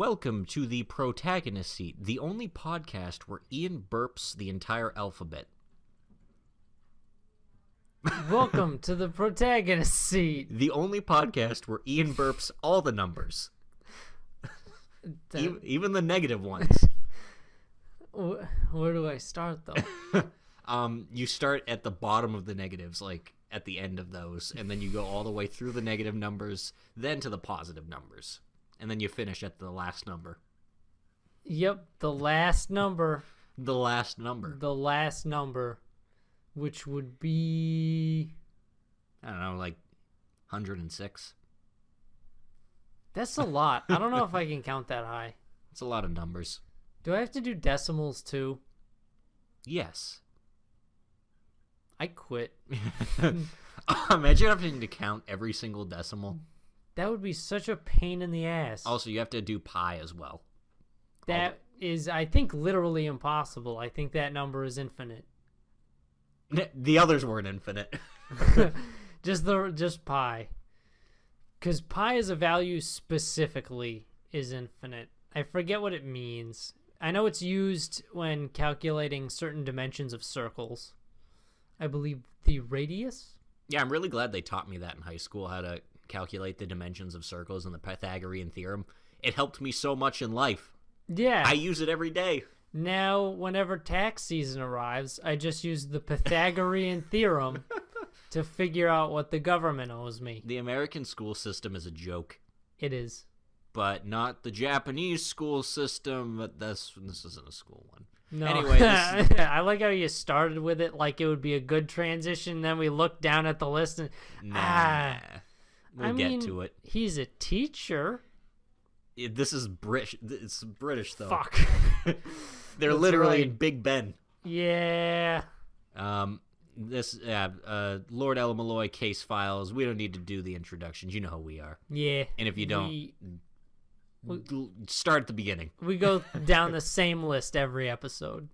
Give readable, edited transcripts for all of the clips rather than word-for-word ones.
Welcome to the Protagonist seat, the only podcast where Ian burps the entire alphabet. Welcome to the Protagonist seat. The only podcast where Ian burps all the numbers. Even the negative ones. Where do I start, though? You start at the bottom of the negatives, like at the end of those, and then you go all the way through the negative numbers, then to the positive numbers. And then you finish at the last number. Yep, the last number. The last number. The last number, which would be... I don't know, like 106. That's a lot. I don't know if I can count that high. It's a lot of numbers. Do I have to do decimals, too? Yes. I quit. Imagine having to count every single decimal. That would be such a pain in the ass. Also, you have to do pi as well. That is, I think, literally impossible. I think that number is infinite. The others weren't infinite. just pi. Because pi as a value specifically is infinite. I forget what it means. I know it's used when calculating certain dimensions of circles. I believe the radius? Yeah, I'm really glad they taught me that in high school, how to calculate the dimensions of circles and the Pythagorean theorem. It helped me so much in life. Yeah. I use it every day. Now, whenever tax season arrives, I just use the Pythagorean theorem to figure out what the government owes me. The American school system is a joke. It is. But not the Japanese school system. But this isn't a school one. No. Anyway, I like how you started with it like it would be a good transition. Then we looked down at the list and... We'll get to it. He's a teacher. This is British. It's British, though. Fuck. They're That's literally right. in Big Ben. Yeah. Lord Melloi case files. We don't need to do the introductions. You know who we are. Yeah. And if you don't, start at the beginning. We go down the same list every episode.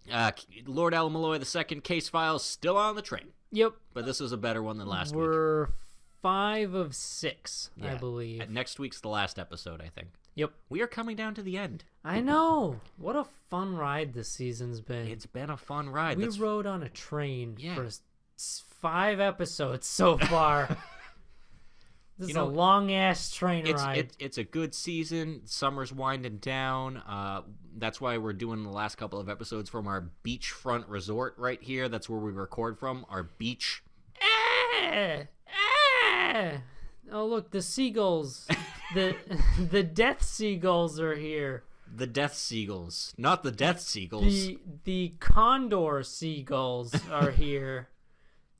Lord Melloi the second case files still on the train. Yep. But this is a better one than last week. We're 5 of 6, Yeah. I believe. Next week's the last episode, I think. Yep. We are coming down to the end. I know. What a fun ride this season's been. It's been a fun ride. We rode on a train Yeah. for 5 episodes so far. This is a long-ass train ride. It's a good season. Summer's winding down. That's why we're doing the last couple of episodes from our beachfront resort right here. That's where we record from, our beach. Oh, look, the seagulls. the death seagulls are here. The death seagulls. Not the death seagulls. The condor seagulls are here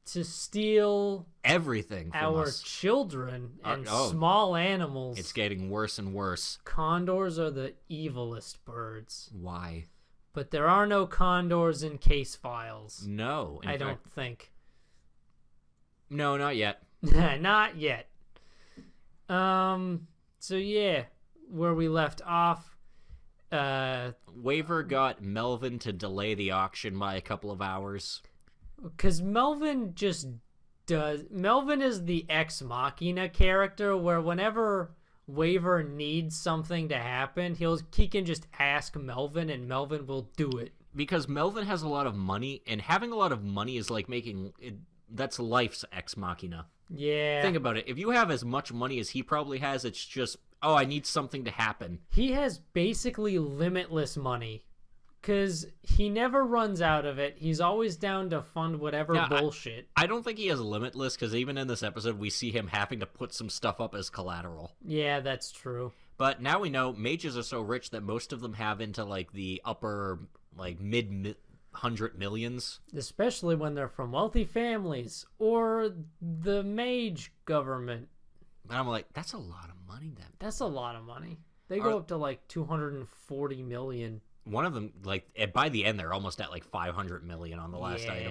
to steal everything from our us. Children and small animals. It's getting worse and worse. Condors are the evilest birds. Why? But there are no condors in case files. No. I don't think. No, not yet. Not yet. So yeah, where we left off, Waver got Melvin to delay the auction by a couple of hours. Because Melvin just does. Melvin is the ex machina character where whenever Waver needs something to happen, he can just ask Melvin and Melvin will do it. Because Melvin has a lot of money, and having a lot of money is like making it, that's life's ex machina. Yeah. Think about it. If you have as much money as he probably has, it's just, oh, I need something to happen. He has basically limitless money. Because he never runs out of it. He's always down to fund whatever bullshit. I don't think he has limitless, because even in this episode, we see him having to put some stuff up as collateral. Yeah, that's true. But now we know mages are so rich that most of them have into, like, the upper, like, mid-hundred millions. Especially when they're from wealthy families or the mage government. And I'm like, that's a lot of money, then. That's a lot of money. They go up to, like, 240 million. One of them, like, by the end, they're almost at, like, 500 million on the last item.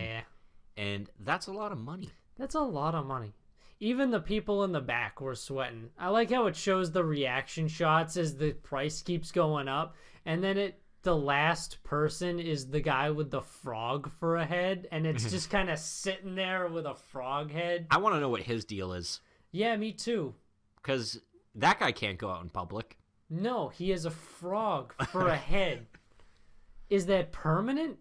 And that's a lot of money. That's a lot of money. Even the people in the back were sweating. I like how it shows the reaction shots as the price keeps going up. And then the last person is the guy with the frog for a head. And it's just kind of sitting there with a frog head. I want to know what his deal is. Yeah, me too. Because that guy can't go out in public. No, he has a frog for a head. Is that permanent?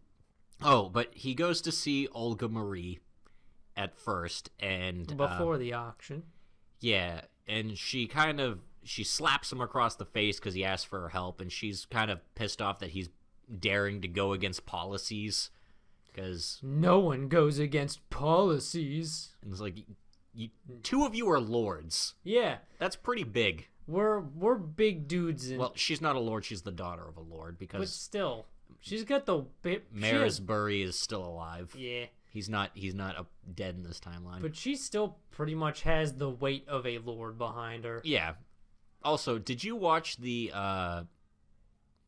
Oh, but he goes to see Olga Marie at first, and Before the auction. yeah, and she slaps him across the face because he asked for her help, and she's kind of pissed off that he's daring to go against policies, because no one goes against policies. it's like, two of you are lords. Yeah, That's pretty big. we're big dudes. Well, she's not a lord; she's the daughter of a lord, but because still, she's got the Marisbury is still alive. Yeah, He's not dead in this timeline. but she still pretty much has the weight of a lord behind her. Yeah. Also, did you watch the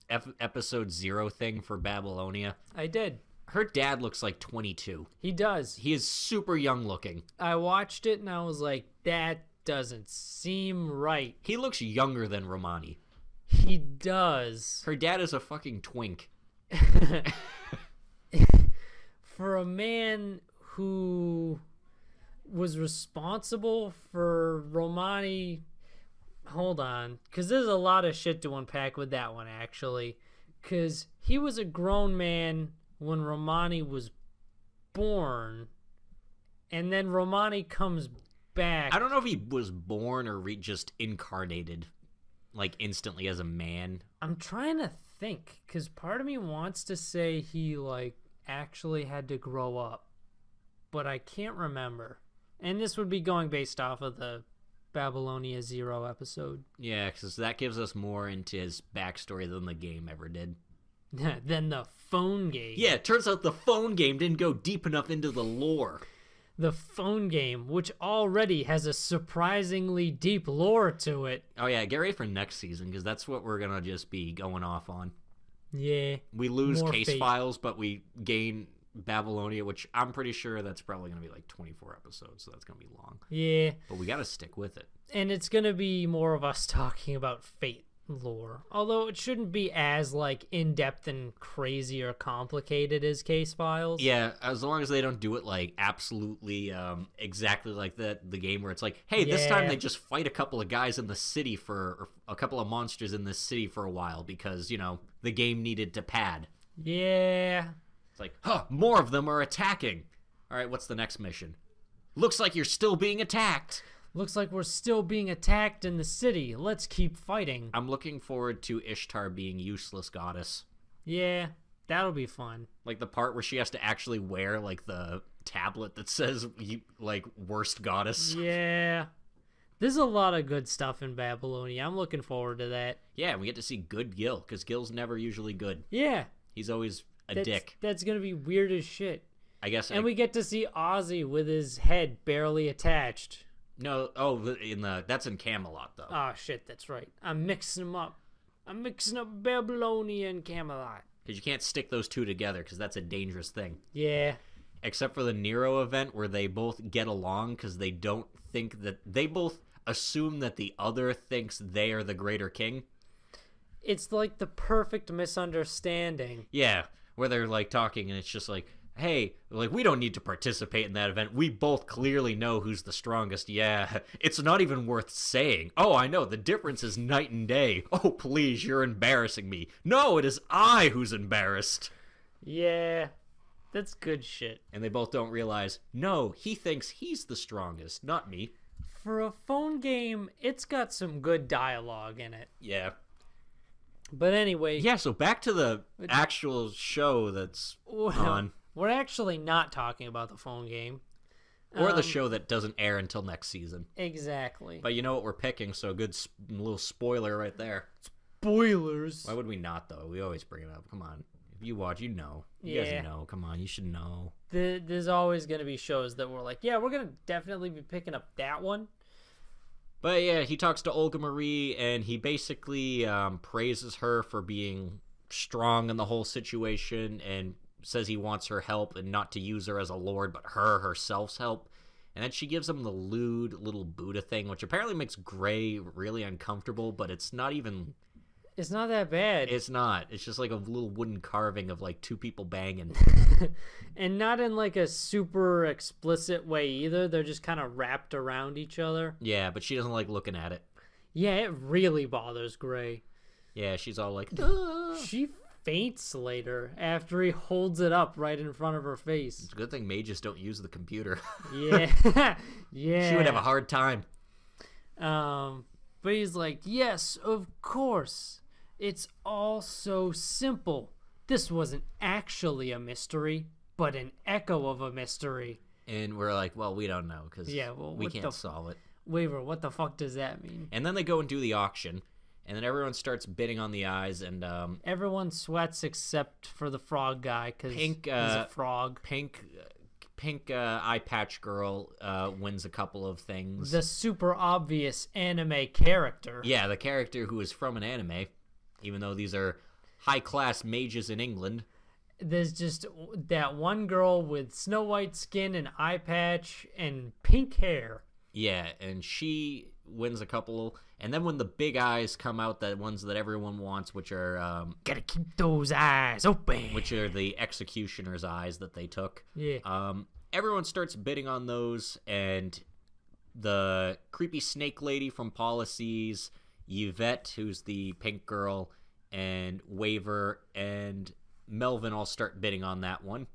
episode 0 thing for Babylonia? I did. Her dad looks like 22. He does. He is super young looking. I watched it and I was like, that doesn't seem right. He looks younger than Romani. He does. Her dad is a fucking twink. For a man who was responsible for Romani, hold on, because there's a lot of shit to unpack with that one, actually, because he was a grown man when Romani was born, and then Romani comes back. I don't know if he was born or just incarnated, like, instantly as a man. I'm trying to think, because part of me wants to say he, like, actually had to grow up, but I can't remember. And this would be going based off of the Babylonia 0 episode. Yeah, because that gives us more into his backstory than the game ever did. Than the phone game. Yeah, it turns out the phone game didn't go deep enough into the lore. The phone game, which already has a surprisingly deep lore to it. Oh yeah, get ready for next season, because that's what we're gonna just be going off on. Yeah. We lose More case fate. files, but we gain Babylonia, which I'm pretty sure that's probably gonna be like 24 episodes, so that's gonna be long. Yeah. But we gotta stick with it. And it's going to be more of us talking about Fate lore. Although it shouldn't be as, like, in-depth and crazy or complicated as Case Files. Yeah, as long as they don't do it like absolutely exactly like the game where it's like, hey, this time Yeah. they just fight a couple of guys in the city or a couple of monsters in this city for a while because, you know, the game needed to pad. Yeah. It's like, huh, more of them are attacking. All right, what's the next mission? Looks like you're still being attacked. Looks like we're still being attacked in the city. Let's keep fighting. I'm looking forward to Ishtar being useless goddess. Yeah, that'll be fun. Like the part where she has to actually wear like the tablet that says like worst goddess. Yeah. There's a lot of good stuff in Babylonia. I'm looking forward to that. Yeah, and we get to see good Gil, because Gil's never usually good. Yeah. He's always a dick. That's going to be weird as shit. I guess. And we get to see Ozzy with his head barely attached. No, that's in Camelot though. Oh, shit, that's right. I'm mixing them up. I'm mixing up Babylonia and Camelot. Because you can't stick those two together, because that's a dangerous thing. Yeah. Except for the Nero event where they both get along because they don't think that they both assume that the other thinks they are the greater king. It's like the perfect misunderstanding. Yeah, where they're like talking and it's just like, hey, like we don't need to participate in that event. We both clearly know who's the strongest. Yeah, it's not even worth saying. Oh, I know, the difference is night and day. Oh, please, you're embarrassing me. No, it is I who's embarrassed. Yeah. That's good shit. And they both don't realize, no, he thinks he's the strongest, not me. For a phone game, it's got some good dialogue in it. Yeah. But anyway. Yeah, so back to the actual show that's on. We're actually not talking about the phone game. Or the show that doesn't air until next season. Exactly. But you know what we're picking, so a good little spoiler right there. Spoilers. Why would we not, though? We always bring it up. Come on. If you watch, you know. You guys know. Come on, you should know. There's always going to be shows that we're like, yeah, we're going to definitely be picking up that one. But yeah, he talks to Olga Marie, and he basically praises her for being strong in the whole situation, and says he wants her help and not to use her as a lord, but her herself's help. And then she gives him the lewd little Buddha thing, which apparently makes Gray really uncomfortable, but it's not even... It's not that bad. It's not. It's just like a little wooden carving of like two people banging. And not in like a super explicit way either. They're just kind of wrapped around each other. Yeah, but she doesn't like looking at it. Yeah, it really bothers Gray. Yeah, she's all like, "Duh." She faints later after he holds it up right in front of her face. It's a good thing mages don't use the computer. Yeah. Yeah. She would have a hard time. But he's like, yes, of course. It's all so simple. This wasn't actually a mystery, but an echo of a mystery. And we're like, well, we don't know because we can't solve it. Waver, what the fuck does that mean? And then they go and do the auction, and then everyone starts bidding on the eyes, and everyone sweats except for the frog guy because he's a frog. Pink eye patch girl wins a couple of things. The super obvious anime character. Yeah, the character who is from an anime, even though these are high-class mages in England. There's just that one girl with snow white skin and eye patch and pink hair. Yeah, and she wins a couple. And then when the big eyes come out, the ones that everyone wants, which are... gotta keep those eyes open. Which are the executioner's eyes that they took. Yeah. Everyone starts bidding on those, and the creepy snake lady from Policies, Yvette, who's the pink girl, and Waver, and Melvin all start bidding on that one.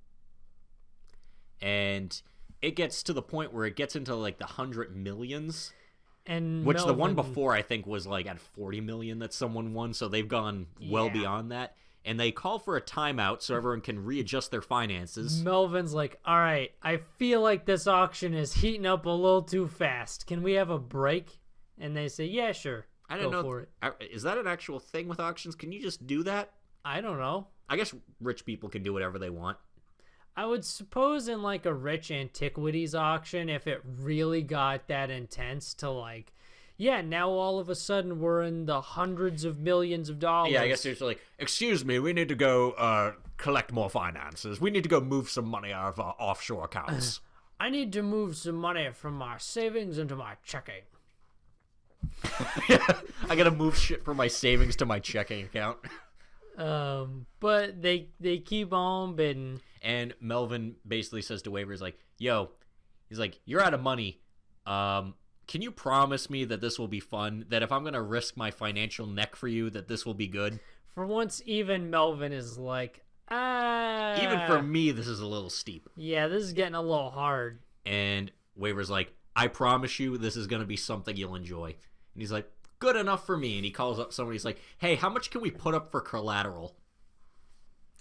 And it gets to the point where it gets into like the 100 millions. And which the one before I think was like at 40 million that someone won, so they've gone well beyond that. And they call for a timeout so everyone can readjust their finances. Melvin's like, all right, I feel like this auction is heating up a little too fast. Can we have a break? And they say, yeah, sure. I don't know. For it. Is that an actual thing with auctions? Can you just do that? I don't know. I guess rich people can do whatever they want. I would suppose in like a rich antiquities auction, if it really got that intense to like, yeah, now all of a sudden we're in the hundreds of millions of dollars. Yeah, I guess it's like, excuse me, we need to go collect more finances. We need to go move some money out of our offshore accounts. I need to move some money from my savings into my checking. I gotta move shit from my savings to my checking account. But they keep on bidding. And Melvin basically says to Waver, he's like, yo, he's like, you're out of money. Can you promise me that this will be fun? That if I'm going to risk my financial neck for you, that this will be good? For once, even Melvin is like, even for me, this is a little steep. Yeah, this is getting a little hard. And Waver's like, I promise you this is going to be something you'll enjoy. And he's like, good enough for me. And he calls up somebody. He's like, hey, how much can we put up for collateral?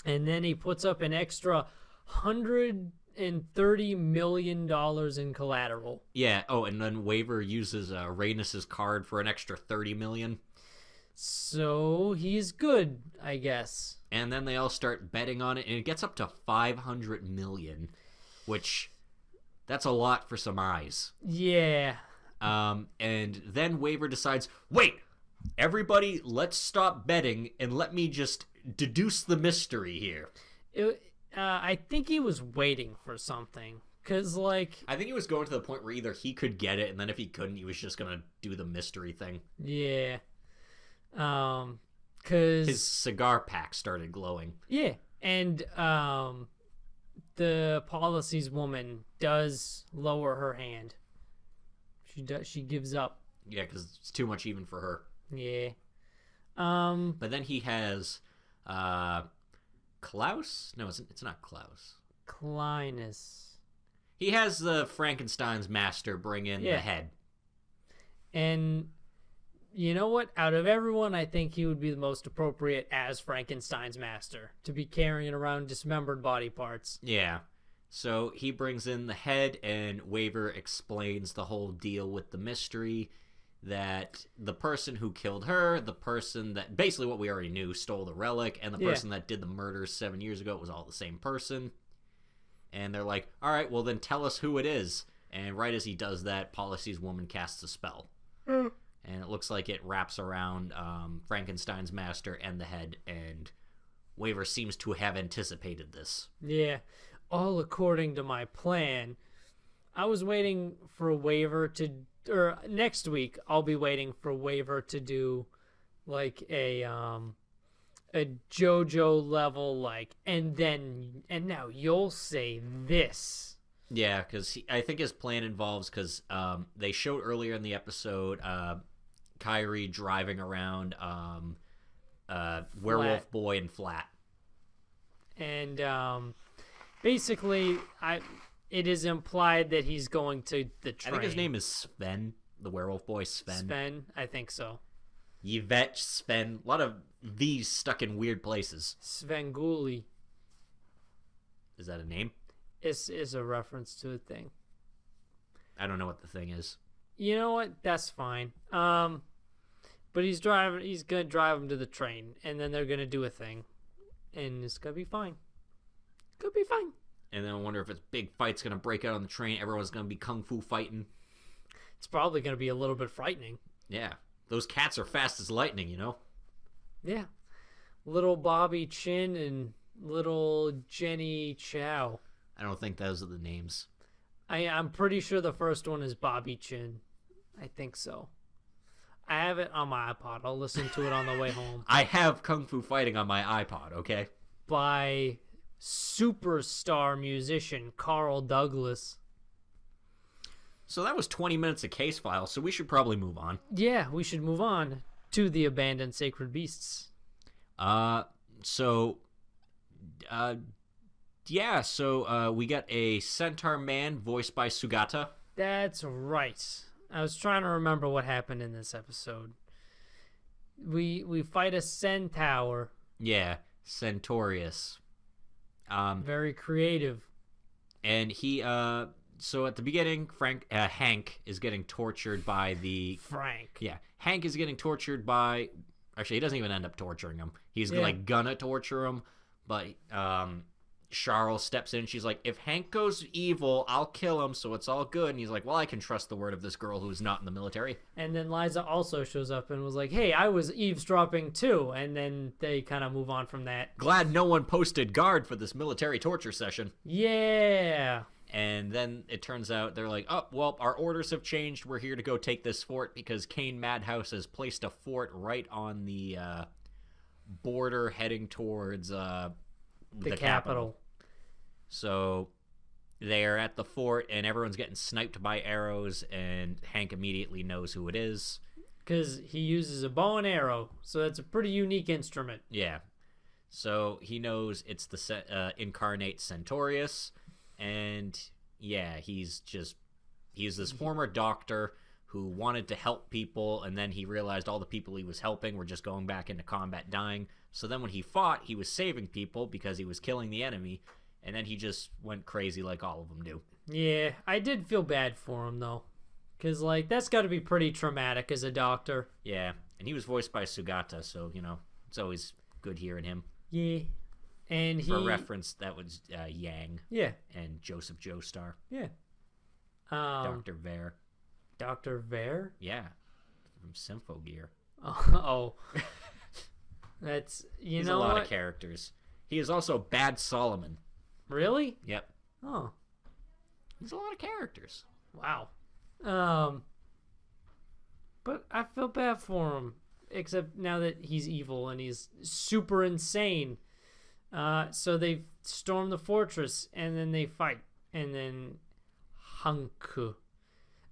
And then he puts up an extra $130 million in collateral. Yeah. Oh, and then Waver uses Rhaenys's card for an extra $30 million. So he's good, I guess. And then they all start betting on it, and it gets up to $500 million, which that's a lot for some eyes. Yeah. And then Waver decides, wait, everybody, let's stop betting and let me just deduce the mystery here. I think he was waiting for something. Because, like... I think he was going to the point where either he could get it, and then if he couldn't, he was just going to do the mystery thing. Yeah. Because... His cigar pack started glowing. Yeah. And, the Policies woman does lower her hand. She gives up. Yeah, because it's too much even for her. Yeah. But then he has... Klaus? No, it's not Klaus. Klinus. He has the Frankenstein's master bring in the head. And you know what? Out of everyone, I think he would be the most appropriate as Frankenstein's master to be carrying around dismembered body parts. Yeah. So he brings in the head, and Waver explains the whole deal with the mystery. That the person who killed her, the person that basically what we already knew stole the relic, and the person that did the murders 7 years ago was all the same person. And they're like, all right, well then tell us who it is. And right as he does that, Policy's woman casts a spell. And it looks like it wraps around Frankenstein's master and the head, and Waver seems to have anticipated this. Yeah, all according to my plan. I was waiting for Waver to... Or next week, I'll be waiting for Waver to do like a JoJo level, like, and now you'll say this. Yeah, because I think his plan involves, because they showed earlier in the episode Kyrie driving around Werewolf Boy and Flat. And basically, it is implied that he's going to the train. I think his name is Sven, the Werewolf Boy. Sven, I think so. Yvette, Sven, a lot of V's stuck in weird places. Svengoolie. Is that a name? Is a reference to a thing. I don't know what the thing is. You know what? That's fine. But he's gonna drive him to the train, and then they're gonna do a thing, and it's gonna be fine. Could be fine. And then I wonder if a big fight's gonna break out on the train. Everyone's gonna be kung fu fighting. It's probably gonna be a little bit frightening. Yeah, those cats are fast as lightning, you know. Yeah, little Bobby Chin and little Jenny Chow. I don't think those are the names. I'm pretty sure the first one is Bobby Chin. I think so. I have it on my iPod. I'll listen to it on the way home. I have Kung Fu Fighting on my iPod, okay? By superstar musician Carl Douglas. So that was 20 minutes of Case File, so we should probably move on. Yeah, we should move on to the Abandoned Sacred Beasts. So we got a centaur man voiced by Sugata. That's right. I was trying to remember what happened in this episode. We fight a centaur. Yeah, Centaurus. Very creative. And he so at the beginning, Hank is getting tortured by Frank. Yeah, Hank is getting tortured by. Actually, he doesn't even end up torturing him. He's gonna torture him, but Charles steps in. She's like, if Hank goes evil, I'll kill him, so it's all good. And he's like, well, I can trust the word of this girl who's not in the military. And then Liza also shows up and was like, hey, I was eavesdropping too. And then they kind of move on from that. Glad no one posted guard for this military torture session. Yeah. And then it turns out they're like, oh, well, our orders have changed. We're here to go take this fort because Kane Madhouse has placed a fort right on the border heading towards the capital. So they're at the fort and everyone's getting sniped by arrows, and Hank immediately knows who it is. Because he uses a bow and arrow, so that's a pretty unique instrument. Yeah. So he knows it's the incarnate Centaurus, and yeah, he's this former doctor who wanted to help people, and then he realized all the people he was helping were just going back into combat dying. So then when he fought, he was saving people because he was killing the enemy, and then he just went crazy like all of them do. Yeah, I did feel bad for him, though. Because, that's got to be pretty traumatic as a doctor. Yeah, and he was voiced by Sugata, so, it's always good hearing him. Yeah. And For reference, that was Yang. Yeah. And Joseph Joestar. Yeah. Dr. Vare. Dr. Vare? Yeah. From Symphogear. Oh. That's, He's a lot of characters. He is also Bad Solomon. Really? Yep. Oh. He's a lot of characters. Wow. But I feel bad for him. Except now that he's evil and he's super insane. So they storm the fortress and then they fight. And then Hanku.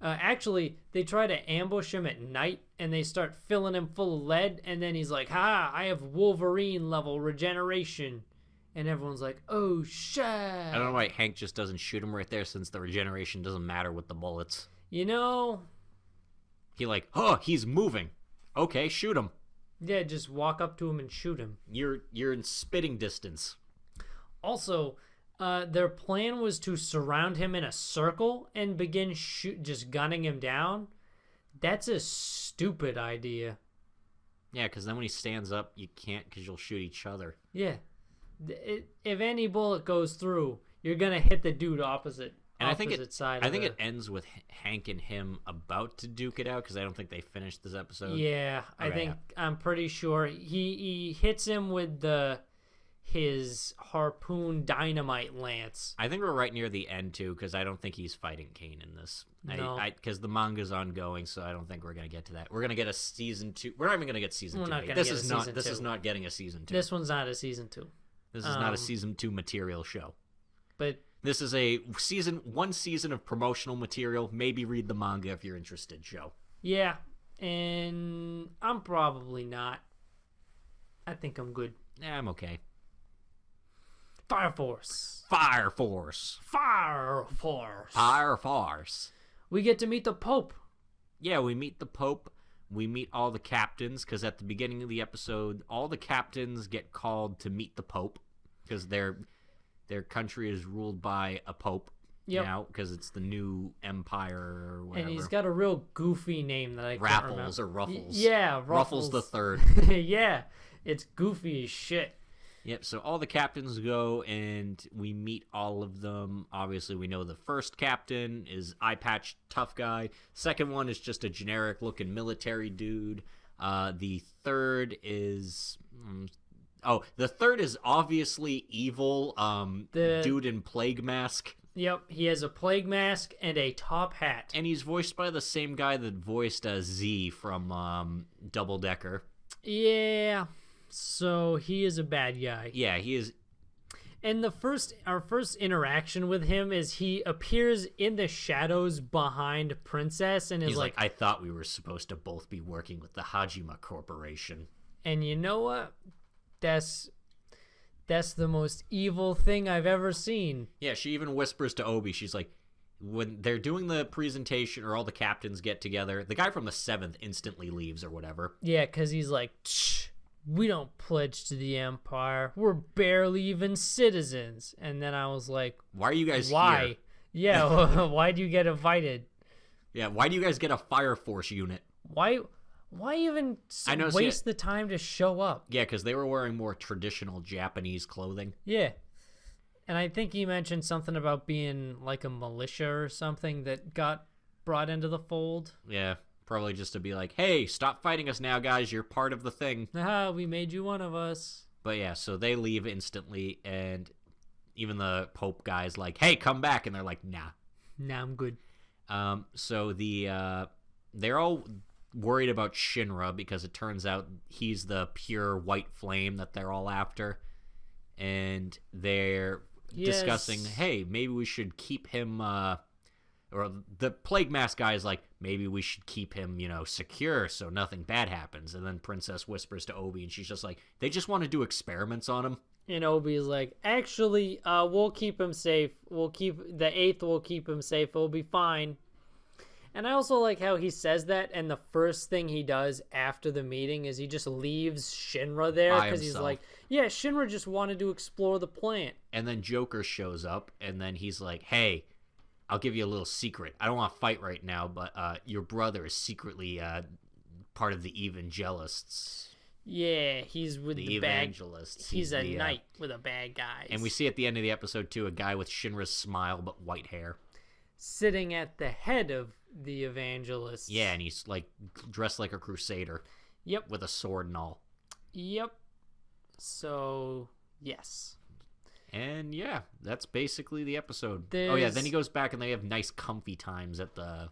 Actually, they try to ambush him at night and they start filling him full of lead. And then he's like, I have Wolverine level regeneration. And everyone's like, oh, shit. I don't know why Hank just doesn't shoot him right there, since the regeneration doesn't matter with the bullets. He he's moving. Okay, shoot him. Yeah, just walk up to him and shoot him. You're in spitting distance. Also, their plan was to surround him in a circle and begin just gunning him down. That's a stupid idea. Yeah, because then when he stands up, you can't, because you'll shoot each other. Yeah. If any bullet goes through, you're going to hit the dude opposite side. I think it ends with Hank and him about to duke it out, because I don't think they finished this episode. Yeah, I'm pretty sure he hits him with his harpoon dynamite lance. I think we're right near the end too, because I don't think he's fighting Kane in this. No, because the manga's ongoing, so I don't think we're gonna get to that. We're gonna get a season 2. We're not even gonna get season 2. This is not getting a season 2. This one's not a season 2. This is not a season 2 material show. But this is a one season of promotional material. Maybe read the manga if you're interested. Show. Yeah, and I'm probably not. I think I'm good. Yeah, I'm okay. Fire Force. Fire Force. Fire Force. Fire Force. We get to meet the Pope. Yeah, we meet the Pope. We meet all the captains, because at the beginning of the episode, all the captains get called to meet the Pope, because their country is ruled by a Pope now, because it's the new empire or whatever. And he's got a real goofy name that I can't remember. Raffles or Ruffles. Yeah, Ruffles the Third. Yeah, it's goofy as shit. Yep, so all the captains go, and we meet all of them. Obviously, we know the first captain is eye patch tough guy. Second one is just a generic-looking military dude. The third is... the third is obviously evil, the dude in plague mask. Yep, he has a plague mask and a top hat. And he's voiced by the same guy that voiced Z from Double Decker. Yeah... So he is a bad guy. Yeah, he is. And our first interaction with him is he appears in the shadows behind Princess and is he's like, I thought we were supposed to both be working with the Hajima Corporation. And you know what? That's the most evil thing I've ever seen. Yeah, she even whispers to Obi. She's like, when they're doing the presentation or all the captains get together, the guy from the 7th instantly leaves or whatever. Yeah, because he's like, shh. We don't pledge to the Empire. We're barely even citizens. And then I was like, why are you guys here? Yeah, why do you get invited? Yeah, why do you guys get a Fire Force unit? Why even waste the time to show up? Yeah, because they were wearing more traditional Japanese clothing. Yeah. And I think he mentioned something about being like a militia or something that got brought into the fold. Yeah. Probably just to be like, hey, stop fighting us now, guys. You're part of the thing. Aha, we made you one of us. But yeah, so they leave instantly, and even the Pope guy's like, hey, come back. And they're like, nah. Nah, I'm good. So they're all worried about Shinra because it turns out he's the pure white flame that they're all after. And they're discussing, hey, maybe we should keep him... or the plague mask guy is like, maybe we should keep him, secure so nothing bad happens. And then Princess whispers to Obi, and she's just like, they just want to do experiments on him. And Obi's like, actually, we'll keep him safe. We'll keep the 8th. We'll keep him safe. It'll be fine. And I also like how he says that, and the first thing he does after the meeting is he just leaves Shinra there because he's like, yeah, Shinra just wanted to explore the plant. And then Joker shows up, and then he's like, hey, I'll give you a little secret. I don't want to fight right now, but your brother is secretly part of the Evangelists. Yeah, he's with the Evangelists. He's a knight with a bad guy. And we see at the end of the episode, too, a guy with Shinra's smile but white hair. Sitting at the head of the Evangelists. Yeah, and he's like dressed like a crusader. Yep. With a sword and all. Yep. So, yes. And yeah, that's basically the episode. Oh yeah, then he goes back and they have nice comfy times at the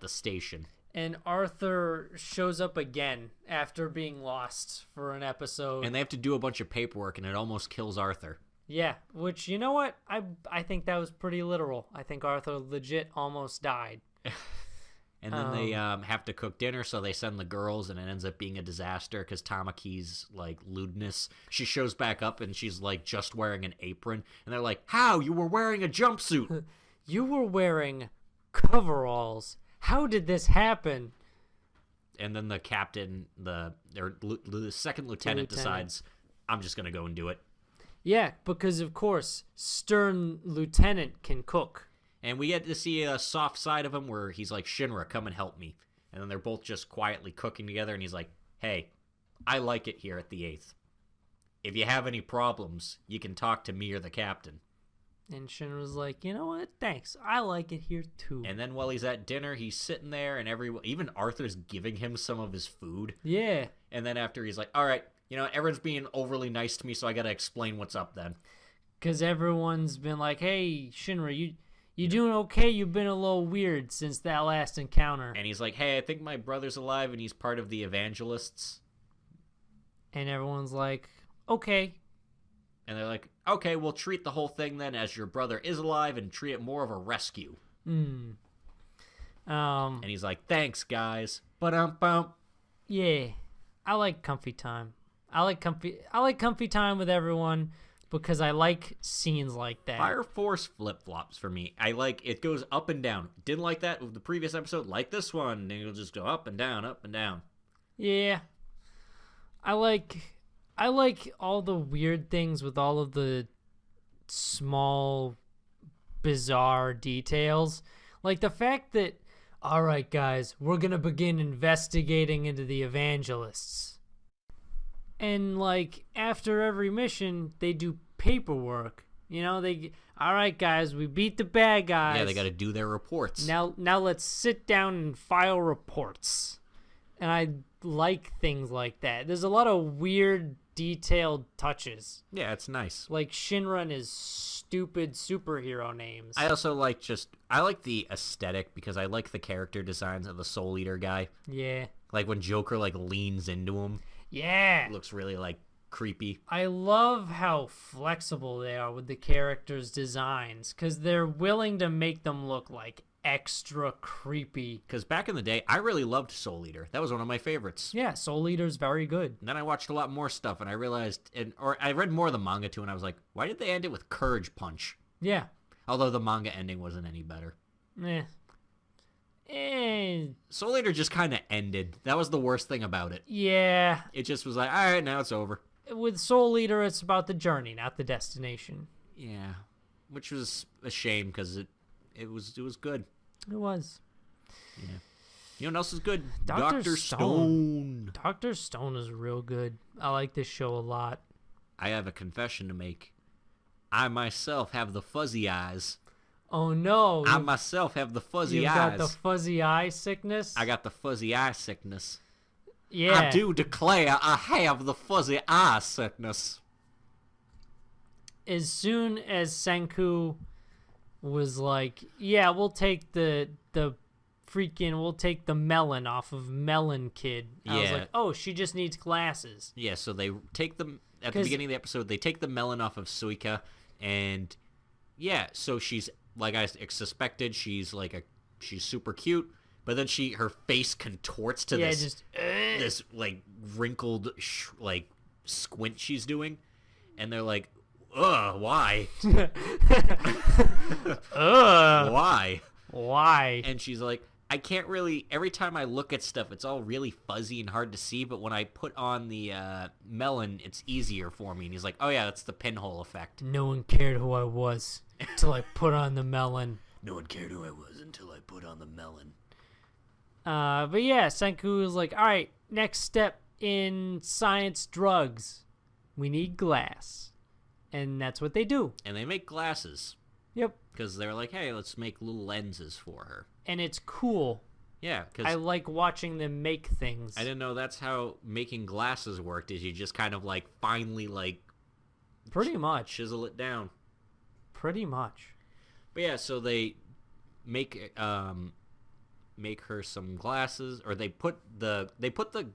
station. And Arthur shows up again after being lost for an episode. And they have to do a bunch of paperwork, and it almost kills Arthur. Yeah, which, you know what? I think that was pretty literal. I think Arthur legit almost died. And then they have to cook dinner, so they send the girls, and it ends up being a disaster because Tamaki's, like, lewdness. She shows back up, and she's, like, just wearing an apron. And they're like, how? You were wearing a jumpsuit. You were wearing coveralls. How did this happen? And then the captain, the second lieutenant decides, I'm just going to go and do it. Yeah, because, of course, stern lieutenant can cook. And we get to see a soft side of him where he's like, Shinra, come and help me. And then they're both just quietly cooking together, and he's like, hey, I like it here at the 8th. If you have any problems, you can talk to me or the captain. And Shinra's like, you know what? Thanks. I like it here too. And then while he's at dinner, he's sitting there, and even Arthur's giving him some of his food. Yeah. And then after he's like, all right, everyone's being overly nice to me, so I got to explain what's up then. Because everyone's been like, hey, Shinra, you doing okay? You've been a little weird since that last encounter. And he's like, hey, I think my brother's alive, and he's part of the Evangelists. And everyone's like, okay. And they're like, okay, we'll treat the whole thing then as your brother is alive and treat it more of a rescue. And he's like, thanks, guys. Ba-dum-bum. Yeah, I like comfy time. I like comfy time with everyone because I like scenes like that. Fire Force flip-flops for me. I like it goes up and down. Didn't like that with the previous episode. Like this one, and it'll just go up and down, up and down. Yeah. I like all the weird things with all of the small bizarre details. Like the fact that, all right guys, we're going to begin investigating into the evangelists. And like after every mission, they do paperwork. You know, all right guys, we beat the bad guys. Yeah, they got to do their reports. Now let's sit down and file reports. And I like things like that. There's a lot of weird, detailed touches. Yeah, it's nice. Like Shinra and his stupid superhero names. I also like I like the aesthetic because I like the character designs of the Soul Eater guy. Yeah. Like when Joker like leans into him. Yeah. It looks really like creepy. I love how flexible they are with the characters' designs because they're willing to make them look like extra creepy. Because back in the day, I really loved Soul Eater. That was one of my favorites. Yeah, Soul Eater's very good. And then I watched a lot more stuff, and I realized, or I read more of the manga too, and I was like, why did they end it with Courage Punch? Yeah. Although the manga ending wasn't any better. Soul Eater just kind of ended. That was the worst thing about it. Yeah. It just was like, all right, now it's over. With Soul Eater, it's about the journey, not the destination. Yeah, which was a shame because it was good. It was. Yeah. You know what else is good? Dr. Stone. Dr. Stone is real good. I like this show a lot. I have a confession to make. I myself have the fuzzy eyes. Oh no! I myself have the fuzzy eyes. You got the fuzzy eye sickness? I got the fuzzy eye sickness. Yeah. I do declare I have the fuzzy eye sickness. As soon as Senku was like, yeah, we'll take the melon off of Melon Kid. I was like, oh, she just needs glasses. Yeah, so they take them at the beginning of the episode, they take the melon off of Suika, and yeah, so she's like I suspected, she's super cute. But then her face contorts to this like wrinkled like squint she's doing, and they're like, "Ugh, why? Ugh, why?" And she's like, "I can't really. Every time I look at stuff, it's all really fuzzy and hard to see. But when I put on the melon, it's easier for me." And he's like, "Oh yeah, that's the pinhole effect." No one cared who I was until I put on the melon. No one cared who I was until I put on the melon. But yeah, Senku is like, all right, next step in science drugs. We need glass. And that's what they do. And they make glasses. Yep. Because they're like, hey, let's make little lenses for her. And it's cool. Yeah. Cause I like watching them make things. I didn't know that's how making glasses worked, is you just kind of like finally like... Pretty much. Chisel it down. Pretty much. But yeah, so they make her some glasses, or they put the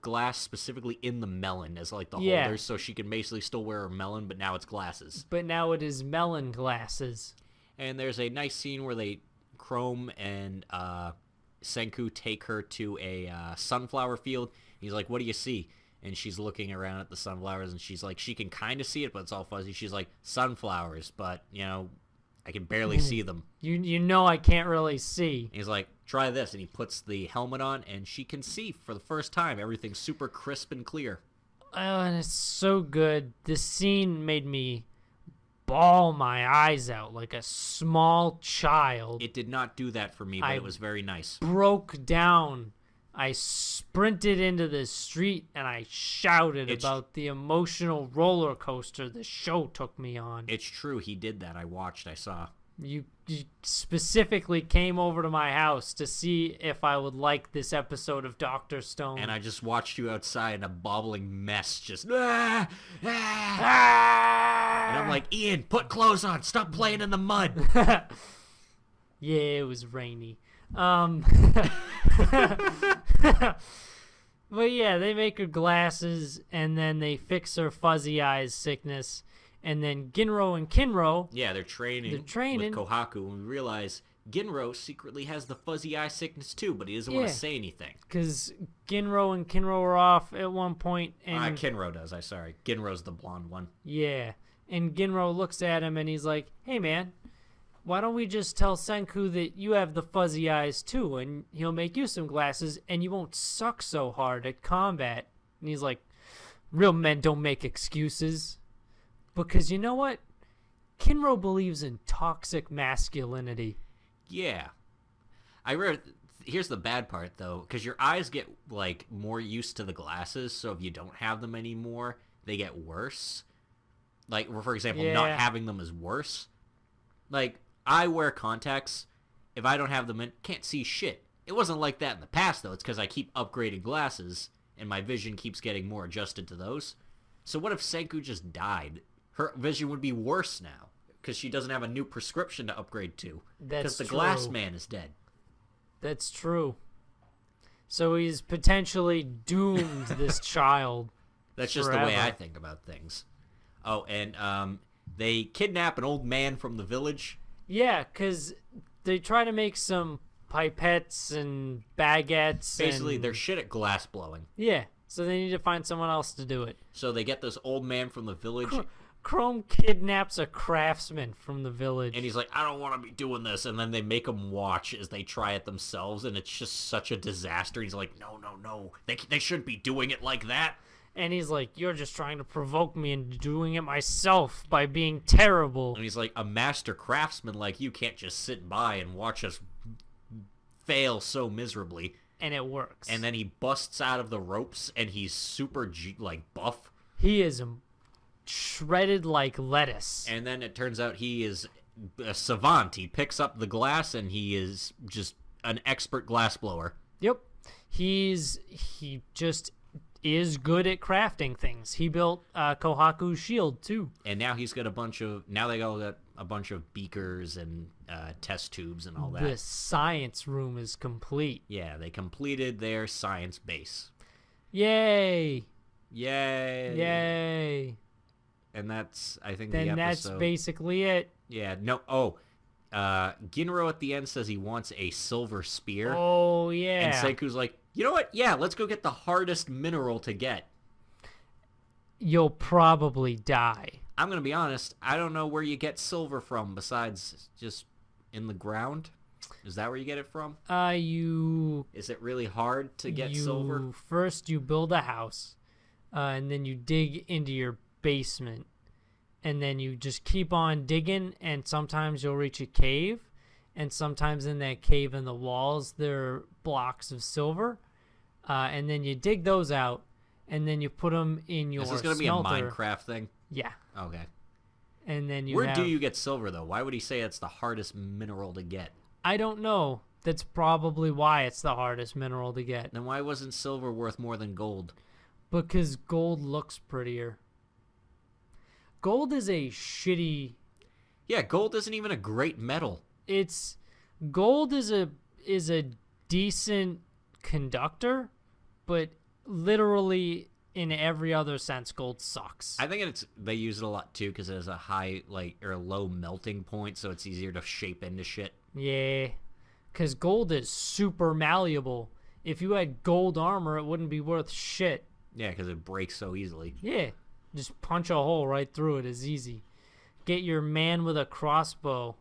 glass specifically in the melon as like the holders, so she can basically still wear her melon, but now it's glasses. But now it is melon glasses. And there's a nice scene where Chrome and Senku take her to a sunflower field. He's like, "What do you see?" And she's looking around at the sunflowers, and she's like, she can kind of see it, but it's all fuzzy. She's like, "Sunflowers, but I can barely see them." You know I can't really see. And he's like, "Try this," and he puts the helmet on, and she can see for the first time. Everything's super crisp and clear. Oh, and it's so good. This scene made me bawl my eyes out like a small child. It did not do that for me, but it was very nice. Broke down. I sprinted into the street and I shouted about the emotional roller coaster the show took me on. It's true. He did that. I saw. You specifically came over to my house to see if I would like this episode of Dr. Stone. And I just watched you outside in a bobbling mess, just... And I'm like, "Ian, put clothes on. Stop playing in the mud." Yeah, it was rainy. But yeah, they make her glasses, and then they fix her fuzzy eyes sickness. And then Ginro and Kinro... Yeah, they're training with training. Kohaku, and we realize Ginro secretly has the fuzzy eye sickness too, but he doesn't want to say anything. Because Ginro and Kinro are off at one point, and Kinro does. Sorry, Ginro's the blonde one. Yeah, and Ginro looks at him and he's like, "Hey, man, why don't we just tell Senku that you have the fuzzy eyes too, and he'll make you some glasses, and you won't suck so hard at combat." And he's like, "Real men don't make excuses, because you know what? Kinro believes in toxic masculinity." Yeah. Here's the bad part, though, because your eyes get, like, more used to the glasses, so if you don't have them anymore, they get worse. Like, for example, not having them is worse. Like, I wear contacts. If I don't have them in, can't see shit. It wasn't like that in the past, though. It's because I keep upgrading glasses, and my vision keeps getting more adjusted to those. So what if Senku just died? Her vision would be worse now, because she doesn't have a new prescription to upgrade to. Because the glass man is dead. That's true. So he's potentially doomed this child. That's just forever. the way I think about things. Oh, and they kidnap an old man from the village. Yeah, because they try to make some pipettes and baguettes. Basically, they're shit at glass blowing. Yeah, so they need to find someone else to do it. So they get this old man from the village. Chrome kidnaps a craftsman from the village. And he's like, I don't want to be doing this. And then they make him watch as they try it themselves. And it's just such a disaster. He's like, no. They shouldn't be doing it like that. And he's like, you're just trying to provoke me into doing it myself by being terrible. And he's like, a master craftsman like you can't just sit by and watch us fail so miserably. And it works. And then he busts out of the ropes and he's super, buff. He is shredded like lettuce. And then it turns out he is a savant. He picks up the glass and he is just an expert glass blower. Yep. He just is good at crafting things. He built Kohaku's shield too. And now he's got they all got a bunch of beakers and test tubes and all that. The science room is complete. Yeah, they completed their science base. Yay! And that's, I think, then the episode. That's basically it. Yeah, no, Ginro at the end says he wants a silver spear. Oh, yeah. And Senku's like, you know what? Yeah, let's go get the hardest mineral to get. You'll probably die. I'm going to be honest, I don't know where you get silver from besides just in the ground. Is that where you get it from? Is it really hard to get silver? First, you build a house, and then you dig into your basement, and then you just keep on digging, and sometimes you'll reach a cave, and sometimes in that cave in the walls there are blocks of silver, and then you dig those out, and then you put them in your smelter. Is this going to be a Minecraft thing? Yeah. Okay. And then Where do you get silver, though? Why would he say it's the hardest mineral to get? I don't know. That's probably why it's the hardest mineral to get. Then why wasn't silver worth more than gold? Because gold looks prettier. Gold is a shitty... Yeah, gold isn't even a great metal. Gold is a decent conductor, but literally in every other sense, gold sucks. I think they use it a lot too because it has a high or a low melting point, so it's easier to shape into shit. Yeah, because gold is super malleable. If you had gold armor, it wouldn't be worth shit. Yeah, because it breaks so easily. Yeah, just punch a hole right through it is easy. Get your man with a crossbow.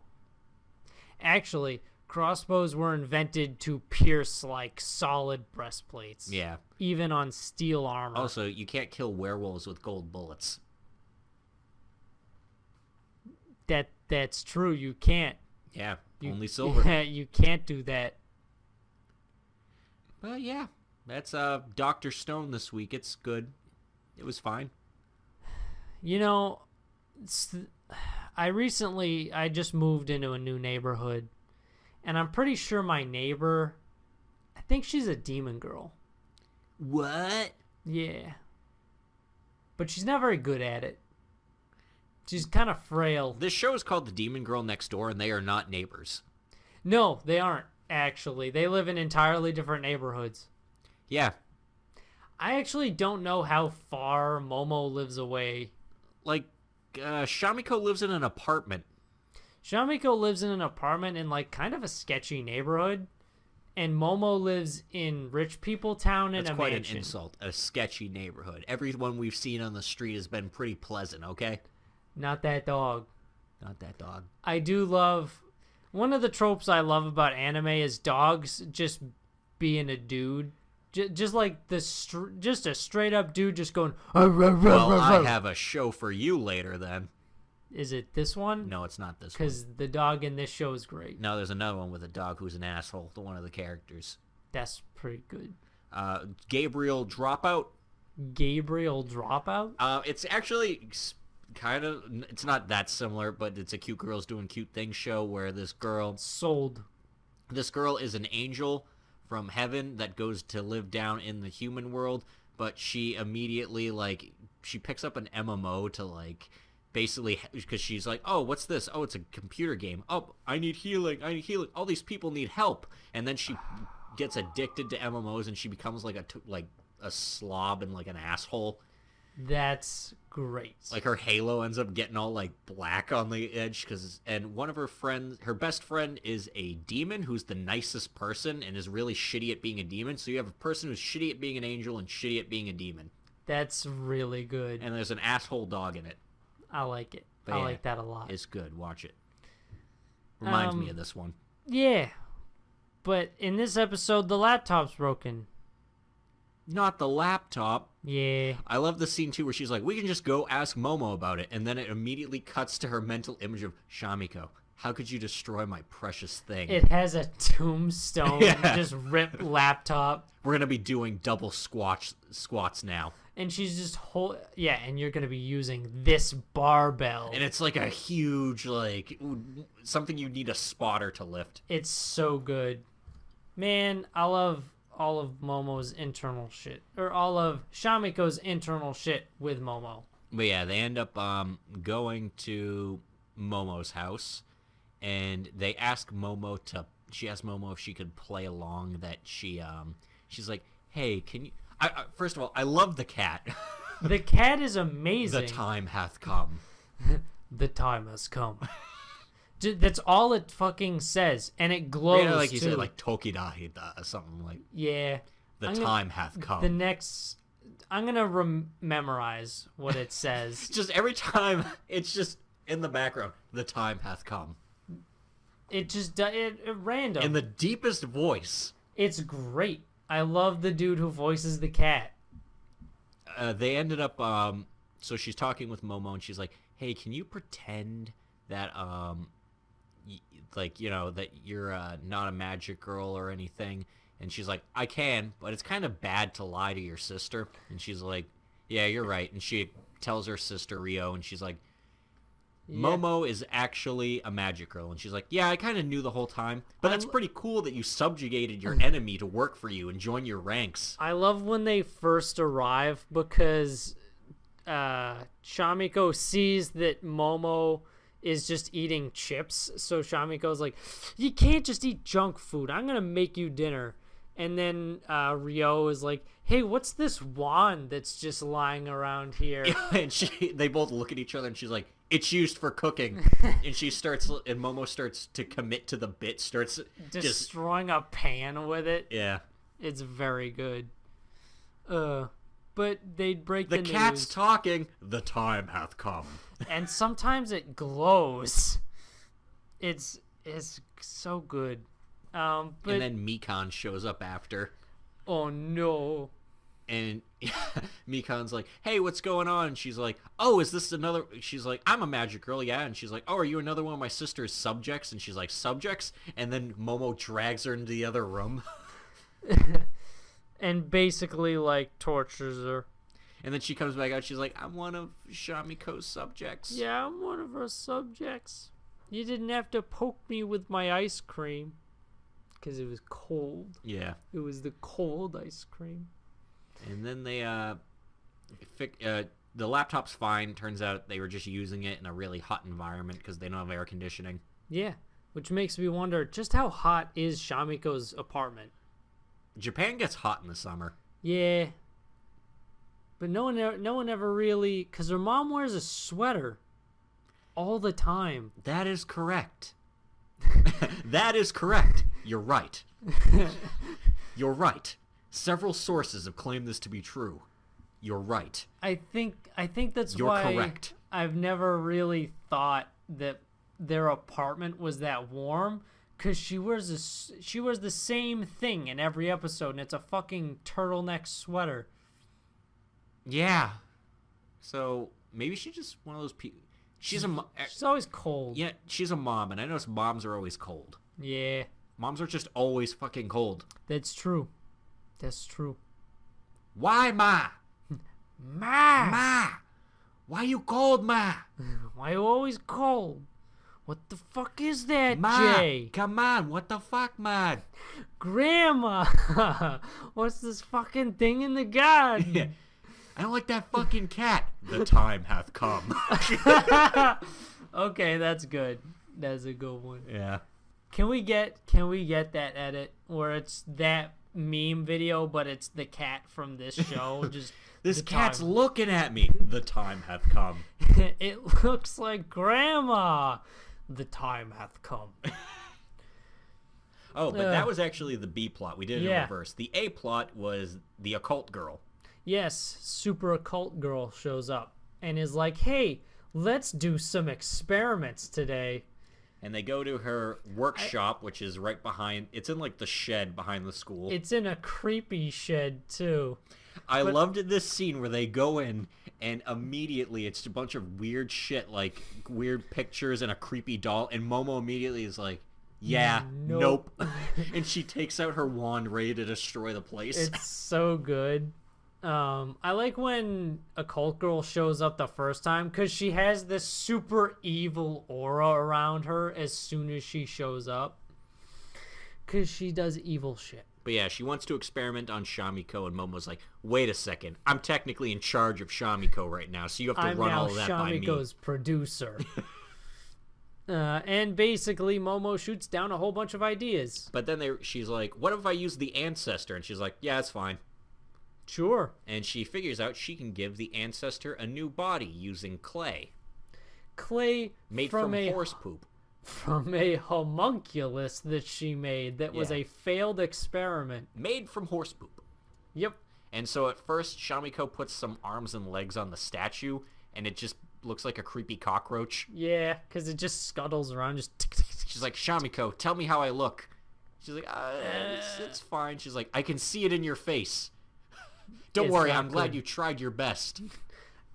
Actually, crossbows were invented to pierce like solid breastplates. Yeah. Even on steel armor. Also, you can't kill werewolves with gold bullets. That's true. You can't. Yeah, only silver. Yeah, you can't do that. But yeah, that's Dr. Stone this week. It's good. It was fine. You know, I just moved into a new neighborhood, and I'm pretty sure my neighbor, I think she's a demon girl. What? Yeah. But she's not very good at it. She's kind of frail. This show is called The Demon Girl Next Door, and they are not neighbors. No, they aren't, actually. They live in entirely different neighborhoods. Yeah. I actually don't know how far Momo lives away. Like, Shamiko lives in an apartment. Shamiko lives in an apartment in like kind of a sketchy neighborhood, and Momo lives in rich people town in That's a quite mansion. an insult. A sketchy neighborhood. Everyone we've seen on the street has been pretty pleasant, okay? Not that dog. Not that dog. I do love one of the tropes I love about anime is dogs just being a dude. Just like just a straight up dude just going. Well, I have a show for you later then. Is it this one? No, it's not this one. Because the dog in this show is great. No, there's another one with a dog who's an asshole to one of the characters. That's pretty good. Gabriel Dropout. Gabriel Dropout? It's actually kind of, it's not that similar, but it's a cute girls doing cute things show where this girl is an angel from heaven that goes to live down in the human world, but she immediately, like, she picks up an MMO to, like, basically, because she's like, oh, what's this? Oh, it's a computer game. Oh, I need healing. All these people need help. And then she gets addicted to MMOs and she becomes like a slob and like an asshole. That's great. Like her halo ends up getting all like black on the edge and one of her friends, her best friend is a demon who's the nicest person and is really shitty at being a demon. So you have a person who's shitty at being an angel and shitty at being a demon. That's really good. And there's an asshole dog in it. I like it. But I yeah, like that a lot. It's good. Watch it. Reminds me of this one. Yeah. But in this episode, the laptop's broken. Not the laptop. Yeah. I love the scene, too, where she's like, we can just go ask Momo about it. And then it immediately cuts to her mental image of, Shamiko, how could you destroy my precious thing? It has a tombstone, Yeah. just ripped laptop. We're going to be doing double squats now. And she's just and you're gonna be using this barbell. And it's like a huge, like, something you need a spotter to lift. It's so good. Man, I love all of Momo's internal shit. Or all of Shamiko's internal shit with Momo. But yeah, they end up going to Momo's house. And they ask Momo she asked Momo if she could play along, that she's like, hey, can you... first of all, I love the cat. The cat is amazing. The time hath come. The time has come. That's all it fucking says, and it glows. You know, like you too. said, like Tokidahida or something like. Yeah. The time hath come. I'm gonna memorize what it says. Just every time, it's just in the background. The time hath come. It just it random. In the deepest voice. It's great. I love the dude who voices the cat. They ended up, so she's talking with Momo, and she's like, hey, can you pretend that, that you're not a magic girl or anything? And she's like, I can, but it's kind of bad to lie to your sister. And she's like, yeah, you're right. And she tells her sister, Rio, and she's like, Momo is actually a magic girl. And she's like, yeah, I kind of knew the whole time. But that's pretty cool that you subjugated your enemy to work for you and join your ranks. I love when they first arrive because Shamiko sees that Momo is just eating chips. So Shamiko's like, you can't just eat junk food. I'm going to make you dinner. And then Rio is like, hey, what's this wand that's just lying around here? And they both look at each other and she's like, it's used for cooking. And Momo starts to commit to the bit, starts destroying a pan with it. Yeah. It's very good. But they'd break the news. The cat's talking. The time hath come. And sometimes it glows. It's so good. And then Mikan shows up after. Oh no. And Mikan's like, hey, what's going on? And she's like, oh, is this another... She's like, I'm a magic girl, yeah. And she's like, oh, are you another one of my sister's subjects? And she's like, subjects? And then Momo drags her into the other room. And basically, like, tortures her. And then she comes back out. She's like, I'm one of Shamiko's subjects. Yeah, I'm one of her subjects. You didn't have to poke me with my ice cream. Because it was cold. Yeah. It was the cold ice cream. And then they, the laptop's fine. Turns out they were just using it in a really hot environment because they don't have air conditioning. Yeah, which makes me wonder just how hot is Shamiko's apartment? Japan gets hot in the summer. Yeah. But no one ever really... Because her mom wears a sweater. all the time. That is correct. That is correct. You're right. You're right. Several sources have claimed this to be true. You're right. I think that's You're why correct. I've never really thought that their apartment was that warm, because she wears the same thing in every episode, and it's a fucking turtleneck sweater. Yeah. So maybe she's just one of those people. She's always cold. Yeah, she's a mom, and I notice moms are always cold. Yeah. Moms are just always fucking cold. That's true. That's true. Why, Ma? Ma! Ma! Why you cold, Ma? Why you always cold? What the fuck is that, Ma, Jay? come on, what the fuck, man? Grandma! What's this fucking thing in the garden? I don't like that fucking cat. The time hath come. Okay, that's good. That's a good one. Yeah. Can we get that edit where it's that meme video, but it's the cat from this show? Just this cat's time. looking at me. The time hath come. It looks like Grandma. The time hath come. Oh, but that was actually the B plot. We did it in reverse. The A plot was the Occult Girl. Yes, Super Occult Girl shows up and is like, hey, let's do some experiments today. And they go to her workshop, which is right behind. It's in like the shed behind the school. It's in a creepy shed too. I loved this scene where they go in and immediately it's a bunch of weird shit, like weird pictures and a creepy doll. And Momo immediately is like, yeah, nope. And she takes out her wand ready to destroy the place. It's so good. I like when Occult Girl shows up the first time because she has this super evil aura around her as soon as she shows up. Because she does evil shit. But yeah, she wants to experiment on Shamiko, and Momo's like, wait a second, I'm technically in charge of Shamiko right now, so you have to run all of that by me. I'm now Shamiko's producer. And basically, Momo shoots down a whole bunch of ideas. But then she's like, what if I use the Ancestor? And she's like, yeah, it's fine. Sure. And she figures out she can give the Ancestor a new body using clay. Clay made from horse poop. From a homunculus that she made that was a failed experiment. Made from horse poop. Yep. And so at first, Shamiko puts some arms and legs on the statue, and it just looks like a creepy cockroach. Yeah, because it just scuttles around. She's like, Shamiko, tell me how I look. She's like, it's fine. She's like, I can see it in your face. Don't worry, I'm glad you tried your best.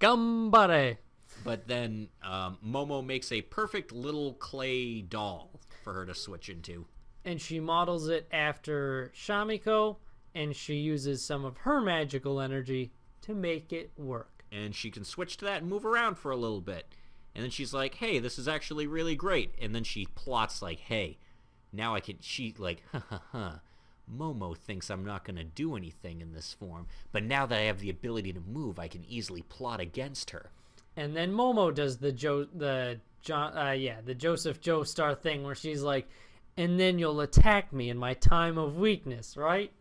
Gambare. But then Momo makes a perfect little clay doll for her to switch into. And she models it after Shamiko, and she uses some of her magical energy to make it work. And she can switch to that and move around for a little bit. And then she's like, hey, this is actually really great. And then she plots like, hey, now I can... She like, Momo thinks I'm not going to do anything in this form. But now that I have the ability to move, I can easily plot against her. And then Momo does the Joseph Joestar thing where she's like, and then you'll attack me in my time of weakness, right?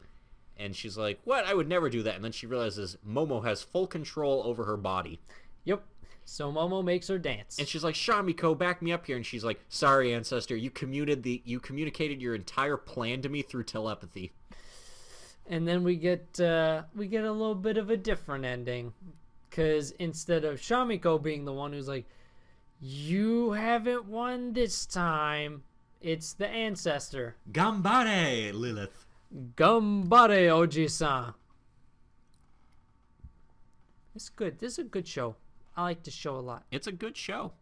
And she's like, what? I would never do that. And then she realizes Momo has full control over her body. Yep. So Momo makes her dance. And she's like, Shamiko, back me up here. And she's like, sorry, Ancestor, you communicated your entire plan to me through telepathy. And then we get a little bit of a different ending. Because instead of Shamiko being the one who's like, you haven't won this time, it's the Ancestor. Gambare, Lilith. Gambare, Oji-san. It's good. This is a good show. I like this show a lot. It's a good show.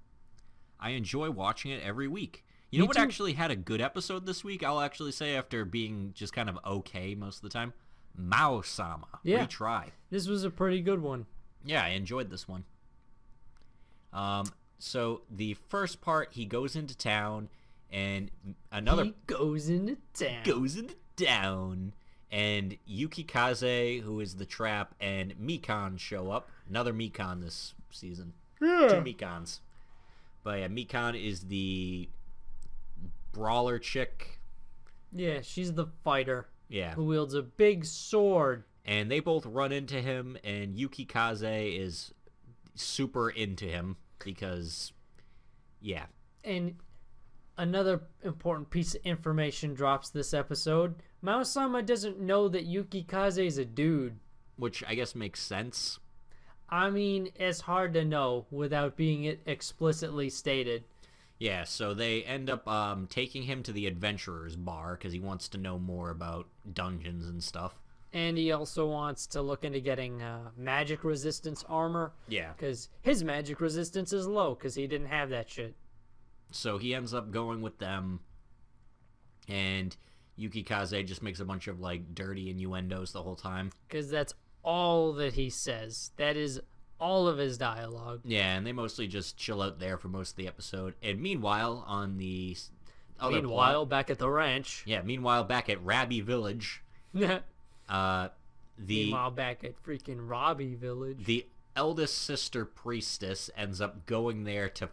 I enjoy watching it every week. You know what actually had a good episode this week? I'll actually say after being just kind of okay most of the time. Mao-sama. Yeah. Retry. This was a pretty good one. Yeah, I enjoyed this one. So the first part, he goes into town, and He goes into town. And Yukikaze, who is the trap, and Mikan show up. Another Mikan this season. Yeah. 2 Mikans. But yeah, Mikan is the brawler chick. Yeah, she's the fighter. Yeah. Who wields a big sword. And they both run into him, and Yukikaze is super into him because Yeah. And another important piece of information drops this episode. Mao-sama doesn't know that Yuki Kaze is a dude. Which I guess makes sense. I mean, it's hard to know without being explicitly stated. Yeah, so they end up taking him to the adventurer's bar because he wants to know more about dungeons and stuff. And he also wants to look into getting magic resistance armor. Yeah. Because his magic resistance is low because he didn't have that shit. So he ends up going with them, and Yuki Kaze just makes a bunch of, like, dirty innuendos the whole time. Because that's all that he says. That is all of his dialogue. Yeah, and they mostly just chill out there for most of the episode. And meanwhile, on the other plot, back at the ranch. Yeah, meanwhile, back at Rabby Village, Meanwhile, back at freaking Robbie Village. The eldest sister priestess ends up going there to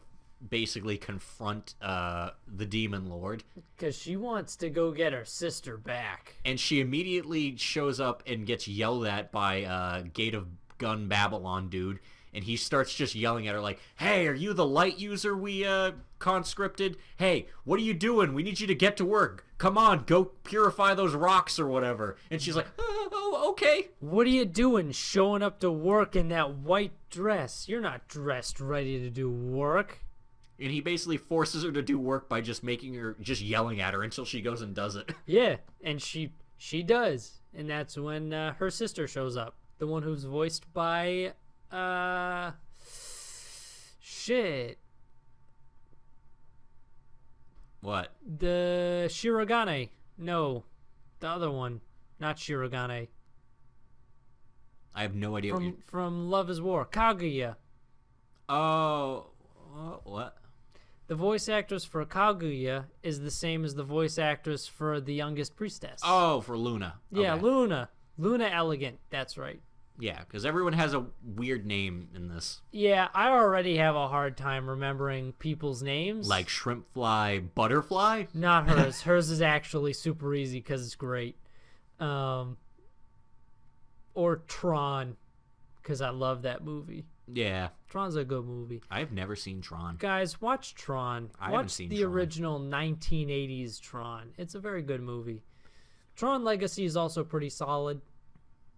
basically confront the Demon Lord. Because she wants to go get her sister back. And she immediately shows up and gets yelled at by Gate of Gun Babylon dude. And he starts just yelling at her like, hey, are you the light user we conscripted? Hey, what are you doing? We need you to get to work. Come on, go purify those rocks or whatever. And she's like, oh, okay. What are you doing showing up to work in that white dress? You're not dressed ready to do work. And he basically forces her to do work by just yelling at her until she goes and does it. Yeah, and she does. And that's when her sister shows up. The one who's voiced by... shit. What? The Shirogane. No. The other one. Not Shirogane. I have no idea from Love is War. Kaguya. Oh. What? The voice actress for Kaguya is the same as the voice actress for the youngest priestess. Oh, for Luna. Yeah, okay. Luna. Luna Elegant. That's right. Yeah, because everyone has a weird name in this. Yeah, I already have a hard time remembering people's names. Like Shrimp Fly Butterfly? Not hers. Hers is actually super easy because it's great. Or Tron, because I love that movie. Yeah. Tron's a good movie. I've never seen Tron. Guys, watch Tron. I haven't seen the Tron. original 1980s Tron. It's a very good movie. Tron Legacy is also pretty solid.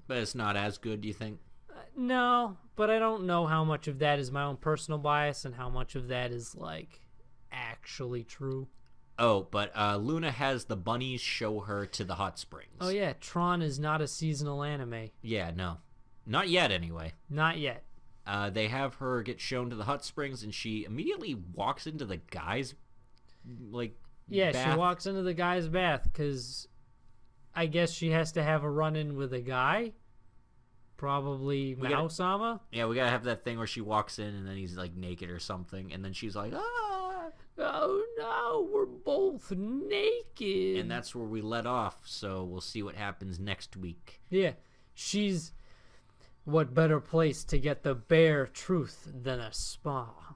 But it's not as good, do you think? No, but I don't know how much of that is my own personal bias and how much of that is, like, actually true. Oh, but Luna has the bunnies show her to the hot springs. Oh, yeah, Tron is not a seasonal anime. Yeah, no. Not yet, anyway. Not yet. They have her get shown to the hot springs, and she immediately walks into the guy's, bath. She walks into the guy's bath, because I guess she has to have a run-in with a guy. Probably Mao-sama. Yeah, we gotta have that thing where she walks in, and then he's, like, naked or something, and then she's like, ah! Oh, no, we're both naked. And that's where we let off, so we'll see what happens next week. Yeah, she's... What better place to get the bare truth than a spa?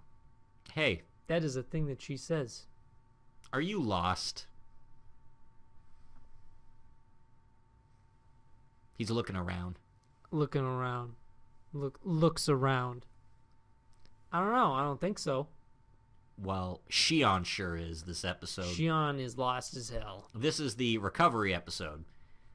Hey. That is a thing that she says. Are you lost? He's looking around. Looking around. Looks around. I don't know. I don't think so. Well, Shion sure is this episode. Shion is lost as hell. This is the recovery episode.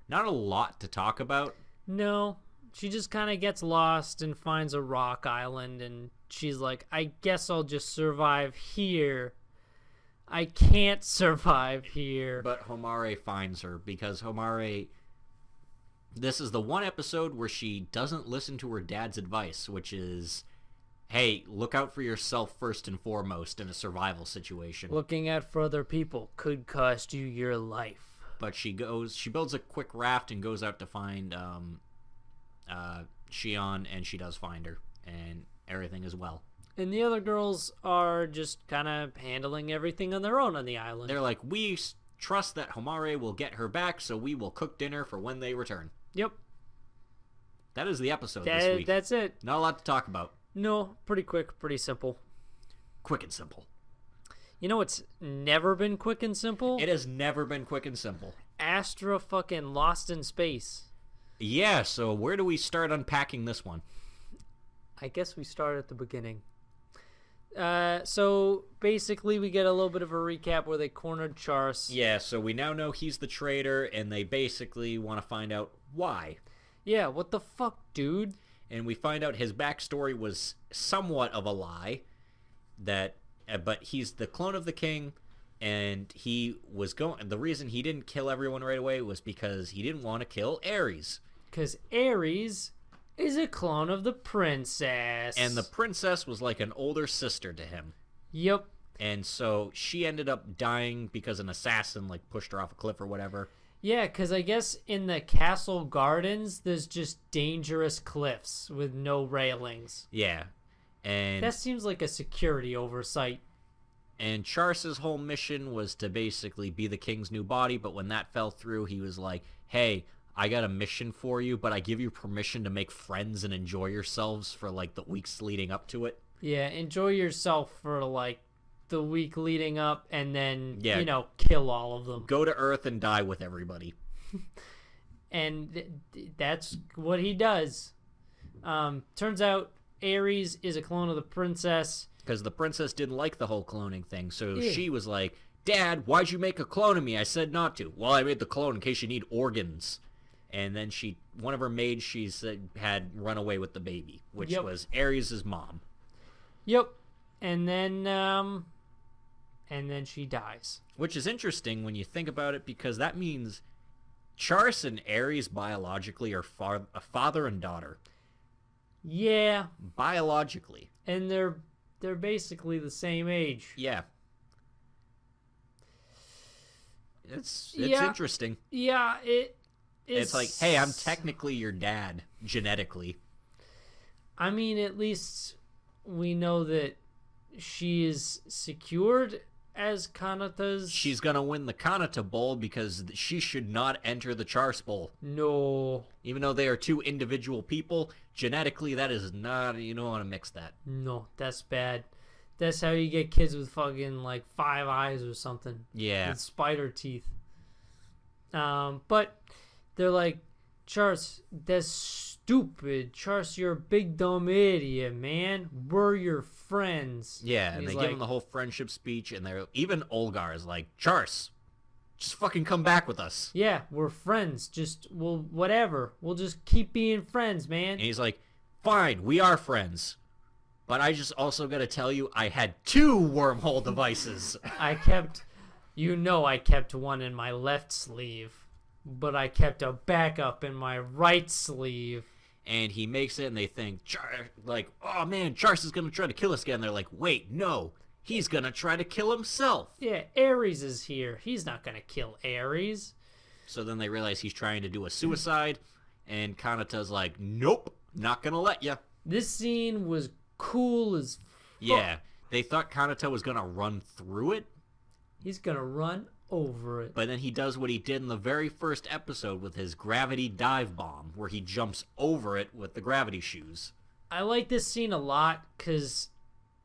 Not a lot to talk about. No. She just kind of gets lost and finds a rock island, and she's like, I guess I'll just survive here. I can't survive here. But Homare finds her, because Homare... This is the one episode where she doesn't listen to her dad's advice, which is, hey, look out for yourself first and foremost in a survival situation. Looking out for other people could cost you your life. But she builds a quick raft and goes out to find... Shion, and she does find her, and everything is well. And the other girls are just kind of handling everything on their own on the island. They're like, we trust that Homare will get her back, so we will cook dinner for when they return. Yep. That is the episode this week. That's it. Not a lot to talk about. No, pretty quick, pretty simple. Quick and simple. You know what's never been quick and simple? It has never been quick and simple. Astra fucking Lost in Space. Yeah, so where do we start unpacking this one? I guess we start at the beginning. So basically, we get a little bit of a recap where they cornered Charles. Yeah, so we now know he's the traitor, and they basically want to find out why. Yeah, what the fuck, dude? And we find out his backstory was somewhat of a lie, but he's the clone of the king, and he was going. The reason he didn't kill everyone right away was because he didn't want to kill Ares. Because Ares is a clone of the princess. And the princess was like an older sister to him. Yep. And so she ended up dying because an assassin like pushed her off a cliff or whatever. Yeah, because I guess in the castle gardens, there's just dangerous cliffs with no railings. Yeah. And that seems like a security oversight. And Charce's whole mission was to basically be the king's new body, but when that fell through, he was like, hey, I got a mission for you, but I give you permission to make friends and enjoy yourselves for like the weeks leading up to it. Yeah, enjoy yourself for like the week leading up, and then, kill all of them. Go to Earth and die with everybody. And that's what he does. Turns out Ares is a clone of the princess. Because the princess didn't like the whole cloning thing, so she was like, Dad, why'd you make a clone of me? I said not to. Well, I made the clone in case you need organs. And then one of her maids, she said, had run away with the baby, which was Ares' mom. Yep. And then she dies. Which is interesting when you think about it, because that means Charce and Ares biologically are a father and daughter. Yeah. Biologically. And they're basically the same age. Yeah. It's interesting. Yeah, it's like, hey, I'm technically your dad, genetically. I mean, at least we know that she is secured as Kanata's... She's gonna win the Kanata Bowl because she should not enter the Charce Bowl. No. Even though they are two individual people, genetically that is not... You don't want to mix that. No, that's bad. That's how you get kids with fucking, like, 5 eyes or something. Yeah. With spider teeth. But they're like, Charce, that's stupid. Charce, you're a big dumb idiot, man. We're your friends. Yeah, and they give him the whole friendship speech, and they're even Olgar is like, Charce, just fucking come back with us. Yeah, we're friends. Whatever. We'll just keep being friends, man. And he's like, fine, we are friends. But I just also gotta tell you, I had 2 wormhole devices. I kept one in my left sleeve, but I kept a backup in my right sleeve. And he makes it, and they think, like, oh man, Charce is gonna try to kill us again. They're like, wait, no, he's gonna try to kill himself. Yeah, Ares is here. He's not gonna kill Ares. So then they realize he's trying to do a suicide, and Kanata's like, nope, not gonna let ya. This scene was cool as fuck. Yeah, they thought Kanata was gonna run through it. He's gonna run over it. But then he does what he did in the very first episode with his gravity dive bomb, where he jumps over it with the gravity shoes. I like this scene a lot because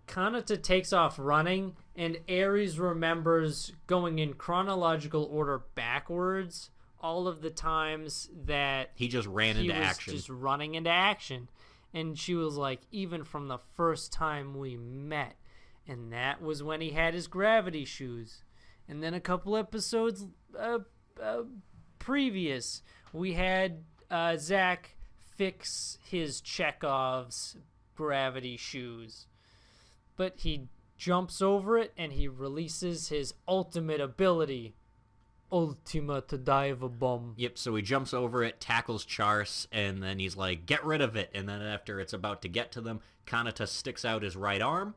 Kanata takes off running, and Ares remembers going in chronological order backwards all of the times that he just ran into action. Just running into action. And she was like, even from the first time we met. And that was when he had his gravity shoes. And then a couple episodes previous, we had Zach fix his Chekhov's gravity shoes. But he jumps over it, and he releases his ultimate ability. Ultimate dive bomb. Yep, so he jumps over it, tackles Charce, and then he's like, get rid of it. And then after it's about to get to them, Kanata sticks out his right arm,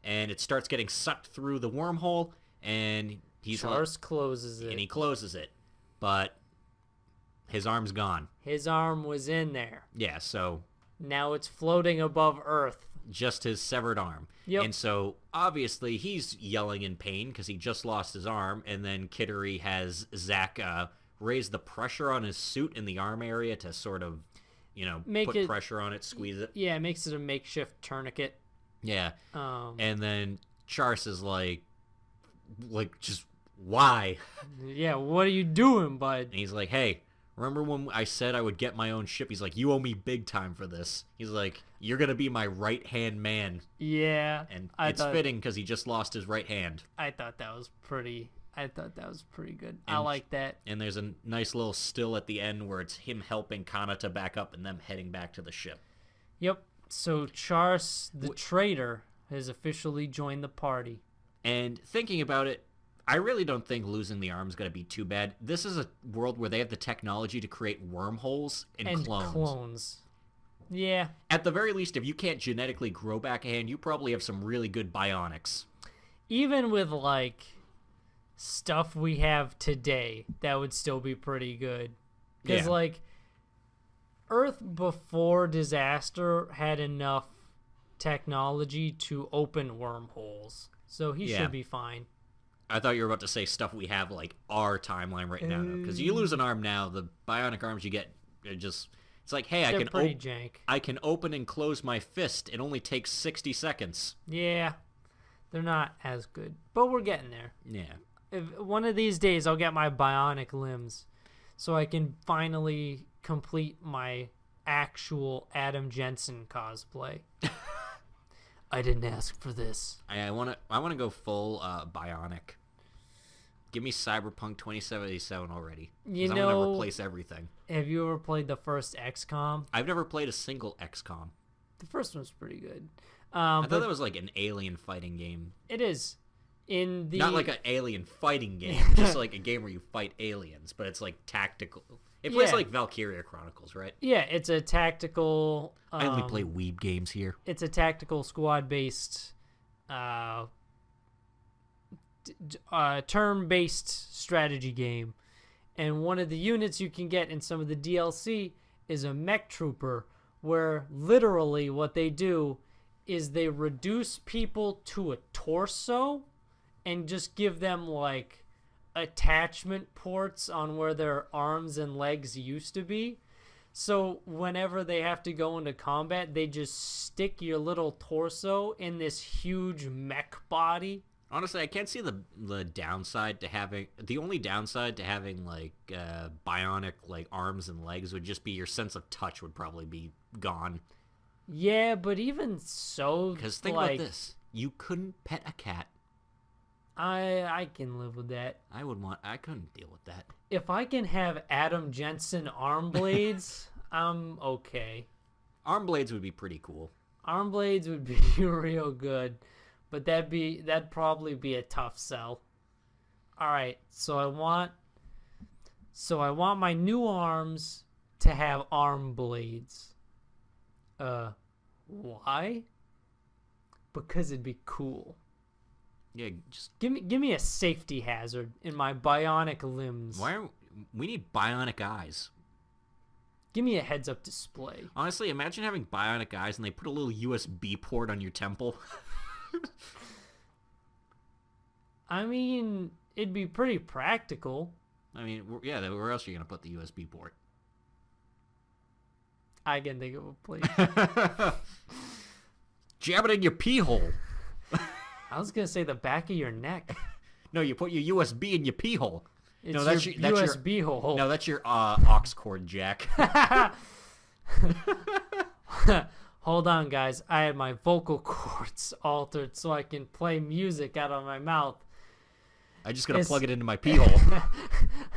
and it starts getting sucked through the wormhole, and Charce closes it. And he closes it. But his arm's gone. His arm was in there. Yeah, so... Now it's floating above Earth. Just his severed arm. Yep. And so, obviously, he's yelling in pain because he just lost his arm, and then Kittery has Zach raise the pressure on his suit in the arm area to sort of, put pressure on it, squeeze it. Yeah, it makes it a makeshift tourniquet. Yeah. And then Charce is like, just why? Yeah, what are you doing, bud? And he's like, hey, Remember when I said I would get my own ship? He's like, you owe me big time for this. He's like, you're going to be my right-hand man. Yeah. And it's fitting because he just lost his right hand. I thought that was pretty good. I like that. And there's a nice little still at the end where it's him helping Kanata back up and them heading back to the ship. Yep. So Chars, the traitor, has officially joined the party. And thinking about it, I really don't think losing the arm is going to be too bad. This is a world where they have the technology to create wormholes and clones. Yeah. At the very least, if you can't genetically grow back a hand, you probably have some really good bionics. Even with, like, stuff we have today, that would still be pretty good. Because, like, Earth before disaster had enough technology to open wormholes. So he should be fine. I thought you were about to say stuff we have, like, our timeline right now. Because you lose an arm now, the bionic arms you get are just... It's like, hey, I can open and close my fist. It only takes 60 seconds. Yeah, they're not as good. But we're getting there. Yeah. If one of these days I'll get my bionic limbs so I can finally complete my actual Adam Jensen cosplay. I didn't ask for this. I want to go full bionic. Give me Cyberpunk 2077 already. You know, I'm going to replace everything. Have you ever played the first XCOM? I've never played a single XCOM. The first one's pretty good. I thought that was like an alien fighting game. It is. Not like an alien fighting game, just like a game where you fight aliens, but it's like tactical. It plays like Valkyria Chronicles, right? Yeah, it's a tactical... I only play weeb games here. It's a tactical squad-based... turn-based strategy game, and one of the units you can get in some of the DLC is a mech trooper, where literally what they do is they reduce people to a torso and just give them like attachment ports on where their arms and legs used to be. So whenever they have to go into combat, they just stick your little torso in this huge mech body. Honestly, I can't see the downside to having... The only downside to having, like, bionic, like, arms and legs would just be your sense of touch would probably be gone. Yeah, but even so... Because think about this. You couldn't pet a cat. I can live with that. I couldn't deal with that. If I can have Adam Jensen arm blades, I'm okay. Arm blades would be pretty cool. Arm blades would be real good. But that'd probably be a tough sell. All right, so I want my new arms to have arm blades. Why? Because it'd be cool. Yeah, just give me a safety hazard in my bionic limbs. We need bionic eyes. Give me a heads-up display. Honestly, imagine having bionic eyes and they put a little USB port on your temple. I mean, it'd be pretty practical. I mean, yeah, where else are you going to put the USB port? I can think of a place. Jab it in your pee hole. I was going to say the back of your neck. No, you put your USB in your pee hole. It's that's your USB hole. No, that's your aux cord jack. Hold on, guys. I had my vocal cords altered so I can play music out of my mouth. I just gotta plug it into my pee hole.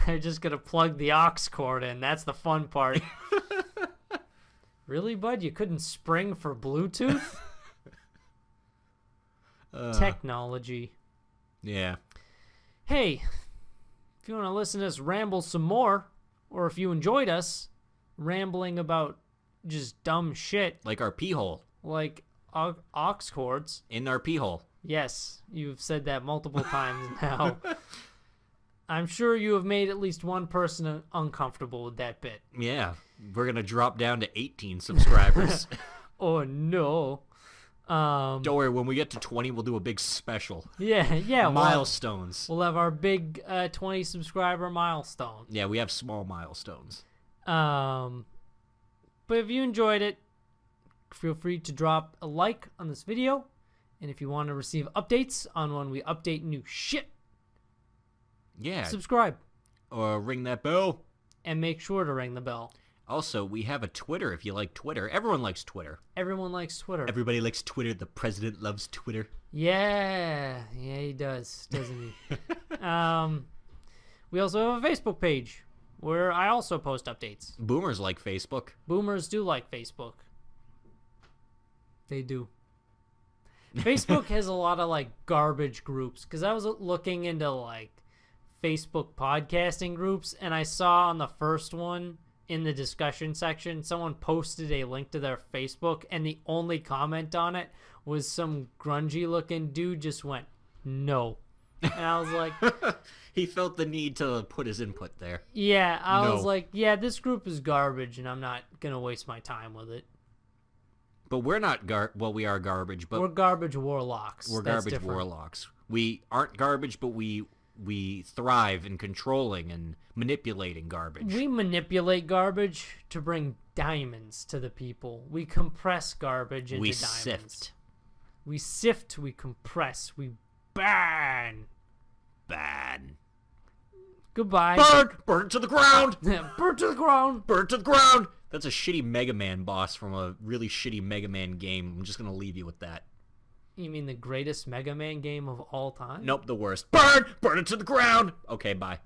I'm just gonna plug the aux cord in. That's the fun part. Really, bud? You couldn't spring for Bluetooth? Technology. Yeah. Hey, if you want to listen to us ramble some more, or if you enjoyed us rambling about just dumb shit. Like our pee hole. Like aux cords. In our pee hole. Yes, you've said that multiple times now. I'm sure you have made at least one person uncomfortable with that bit. Yeah, we're going to drop down to 18 subscribers. Oh, no. Don't worry, when we get to 20, we'll do a big special. Yeah. Milestones. We'll have our big 20 subscriber milestone. Yeah, we have small milestones. But if you enjoyed it, feel free to drop a like on this video. And if you want to receive updates on when we update new shit, yeah, subscribe. Or ring that bell. and make sure to ring the bell. Also, we have a Twitter if you like Twitter. Everyone likes Twitter. Everyone likes Twitter. Everybody likes Twitter. The president loves Twitter. Yeah, he does, doesn't he? We also have a Facebook page where I also post updates. Boomers like Facebook. Boomers do like Facebook. They do. Facebook has a lot of like garbage groups because I was looking into like Facebook podcasting groups and I saw on the first one in the discussion section someone posted a link to their Facebook and the only comment on it was some grungy looking dude just went no, and I was like He felt the need to put his input there. yeah, I was like, yeah, this group is garbage and I'm not gonna waste my time with it. But we're not we are garbage, but We're garbage warlocks. we're That's garbage different. warlocks. We aren't garbage, but we thrive in controlling and manipulating garbage. We manipulate garbage to bring diamonds to the people. We compress garbage into diamonds. sift. We sift, we compress, we burn. Bad. Goodbye. Burn! Burn to the ground! Burn to the ground. Burn to the ground! That's a shitty Mega Man boss from a really shitty Mega Man game. I'm just gonna leave you with that. You mean the greatest Mega Man game of all time? Nope, the worst. Burn! Burn it to the ground! Okay, bye.